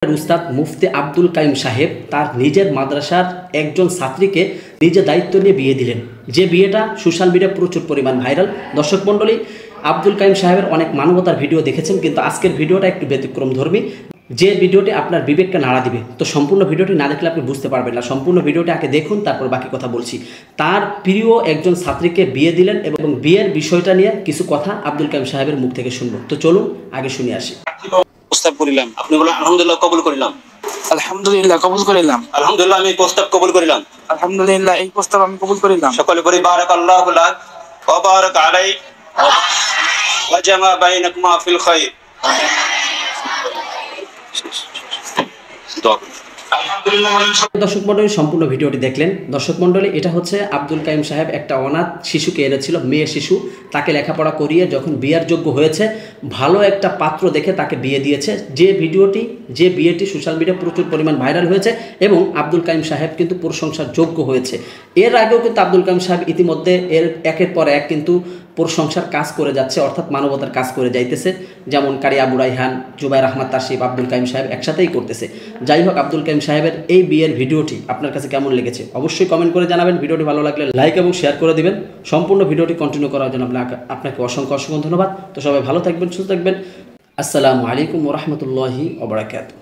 উস্তাদ মুফতি আব্দুল কাইম সাহেব তার নিজের মাদ্রাসার একজন ছাত্রীকে নিজের দায়িত্ব নিয়ে বিয়ে দিলেন, যে বিয়েটা সোশ্যাল মিডিয়ায় প্রচুর পরিমাণ ভাইরাল। দর্শক মণ্ডলী, আব্দুল কাইম সাহেবের অনেক মানবতার ভিডিও দেখেছেন, কিন্তু আজকের ভিডিওটা একটু ব্যতিক্রম ধর্মী, যে ভিডিওটি আপনার বিবেককে নাড়া দিবে। তো সম্পূর্ণ ভিডিওটি না দেখলে আপনি বুঝতে পারবেন না। সম্পূর্ণ ভিডিওটি আগে দেখুন, তারপর বাকি কথা বলছি। তার প্রিয় একজন ছাত্রীকে বিয়ে দিলেন এবং বিয়ের বিষয়টা নিয়ে কিছু কথা আব্দুল কাইম সাহেবের মুখ থেকে শুনবো। তো চলুন আগে শুনে আসি। প্রস্তাব করিলাম, আপনি বলেন আলহামদুলিল্লাহ কবুল করিলাম। আলহামদুলিল্লাহ কবুল করিলাম। আলহামদুলিল্লাহ আমি প্রস্তাব কবুল করিলাম। আলহামদুলিল্লাহ এই প্রস্তাব আমি কবুল করিলাম। সকলে বলি বারাকাল্লাহু লাক ওয়া বারাক আলাইক ওয়া জামা বাইনাকুমা ফিল খায়র। দর্শক মণ্ডলী, সম্পূর্ণ ভিডিওটি দেখলেন। দর্শক মণ্ডলী, এটা হচ্ছে আব্দুল কাইম সাহেব একটা অনাথ শিশুকে এনেছিল, মেয়ে শিশু, তাকে লেখাপড়া করিয়ে যখন বিয়ের যোগ্য হয়েছে, ভালো একটা পাত্র দেখে তাকে বিয়ে দিয়েছে। যে বিয়েটি সোশ্যাল মিডিয়ায় প্রচুর পরিমাণ ভাইরাল হয়েছে এবং আব্দুল কাইম সাহেব কিন্তু প্রশংসার যোগ্য হয়েছে। এর আগেও কিন্তু আব্দুল কাইম সাহেব ইতিমধ্যে একের পর এক কিন্তু প্রশংসার কাজ করে যাচ্ছে, অর্থাৎ মানবতার কাজ করে যাইতেছে। যেমন কারি আবু রাইহান, জুবাইর আহমদ তাসিফ, আব্দুল কাইম সাহেব একসাথেই করতেছে। যাই হোক, আব্দুল কাইম সাহেবের এই বিয়ের ভিডিওটি আপনার কাছে কেমন লেগেছে অবশ্যই কমেন্ট করে জানাবেন। ভিডিওটি ভালো লাগলে লাইক এবং শেয়ার করে দিবেন। সম্পূর্ণ ভিডিওটি কন্টিনিউ করার জন্য আপনাকে অসংখ্য ধন্যবাদ। তো সবাই ভালো থাকবেন, সুস্থ থাকবেন। আসসালামু আলাইকুম ওয়া রাহমাতুল্লাহি ওয়া বারাকাতুহু।